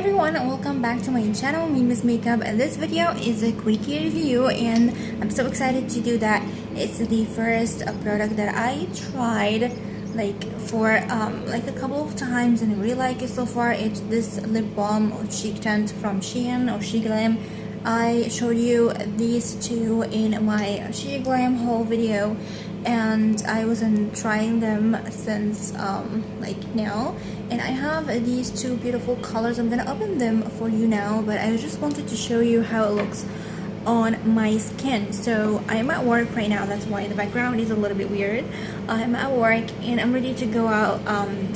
everyone, and welcome back to my channel, Miss Makeup, and this video is a quickie review, and I'm so excited to do that. It's the first product that I tried for a couple of times, and I really like it so far. It's this lip balm or cheek tint from Shein or sheglam. I showed you these two in my sheglam haul video, and I wasn't trying them since now, and I have these two beautiful colors. I'm gonna open them for you now, but I just wanted to show you how it looks on my skin. So I'm at work right now, that's why the background is a little bit weird. I'm at work and I'm ready to go out.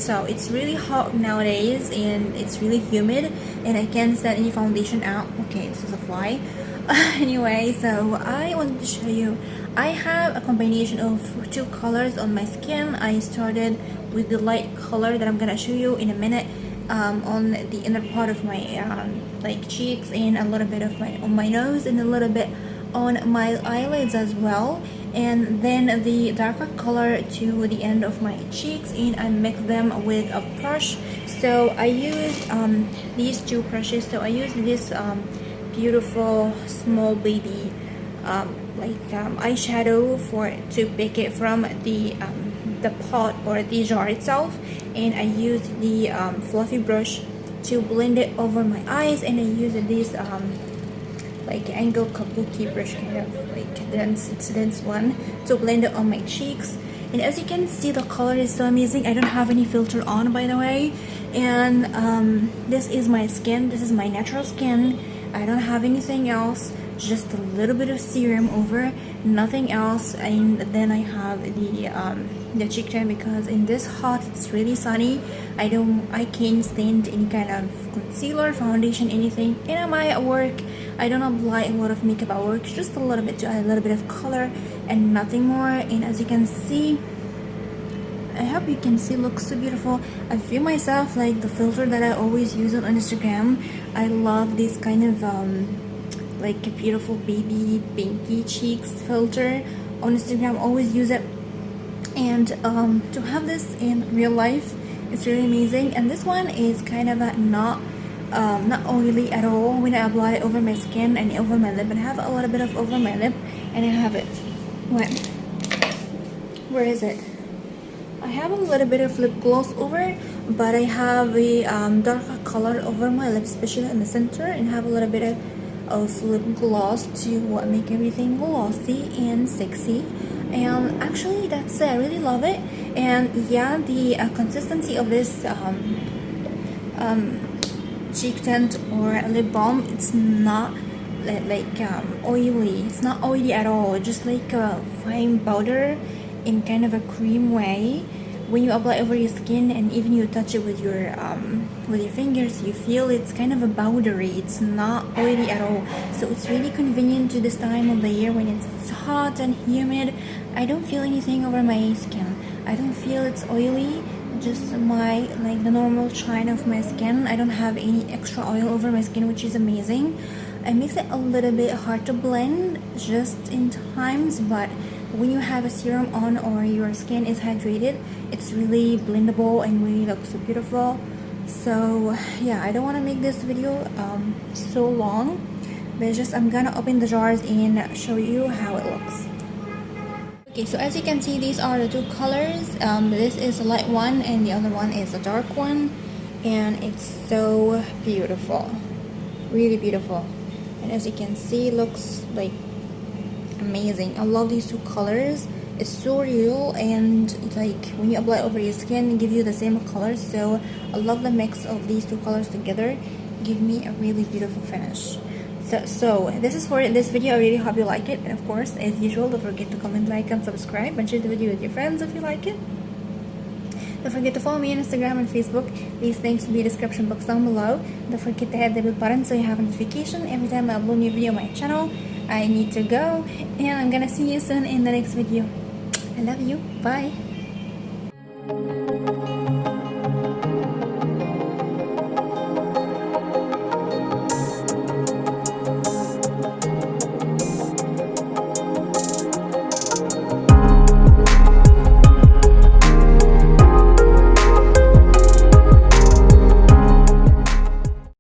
So it's really hot nowadays and it's really humid, and I can't stand any foundation out. Okay, this is a fly. Anyway, so I wanted to show you, I have a combination of two colors on my skin. I started with the light color that I'm gonna show you in a minute, on the inner part of my cheeks, and a little bit of on my nose, and a little bit on my eyelids as well, and then the darker color to the end of my cheeks, and I mix them with a brush. So I used these two brushes. So I used this beautiful small baby eyeshadow to pick it from the pot or the jar itself, and I used the fluffy brush to blend it over my eyes, and I used this angle kabuki brush, kind of dense one, to blend it on my cheeks. And as you can see, the color is so amazing. I don't have any filter on, by the way, and this is my skin. This is my natural skin. I don't have anything else, just a little bit of serum over, nothing else. And then I have the cheek tint, because in this hot, it's really sunny. I can't stand any kind of concealer, foundation, anything. And I'm at work, I don't apply a lot of makeup at work, just a little bit to add a little bit of color and nothing more. And as you can see, I hope you can see, looks so beautiful. I feel myself like the filter that I always use on Instagram. I love this kind of a beautiful baby pinky cheeks filter on Instagram. Always use it, and to have this in real life, it's really amazing. And this one is kind of not oily at all when I apply it over my skin and over my lip. And I have a little bit of over my lip, and I have it where is it? I have a little bit of lip gloss over, but I have a darker color over my lips, especially in the center, and have a little bit of lip gloss to make everything glossy and sexy. And actually, that's it. I really love it. And yeah, the consistency of this cheek tint or lip balm, it's not oily. It's not oily at all. It's just like a fine powder in kind of a cream way. When you apply over your skin, and even you touch it with your fingers, you feel it's kind of a powdery. It's not oily at all. So it's really convenient to this time of the year when it's hot and humid. I don't feel anything over my skin. I don't feel it's oily. Just my the normal shine of my skin. I don't have any extra oil over my skin, which is amazing. It makes it a little bit hard to blend just in times, but when you have a serum on or your skin is hydrated, it's really blendable and really looks so beautiful. So yeah, I don't want to make this video so long, but just I'm gonna open the jars and show you how it looks. Okay, so as you can see, these are the two colors. This is a light one and the other one is a dark one, and it's so beautiful, really beautiful. And as you can see, looks like amazing. I love these two colors. It's so real, and when you apply over your skin, give you the same color. So I love the mix of these two colors together, give me a really beautiful finish. So this is for this video. I really hope you like it, and of course, as usual, don't forget to comment, like, and subscribe, and share the video with your friends if you like it. Don't forget to follow me on Instagram and Facebook. These links will be in the description box down below. Don't forget to hit the bell button so you have a notification every time I upload a new video on my channel. I need to go, and I'm gonna see you soon in the next video. I love you. Bye.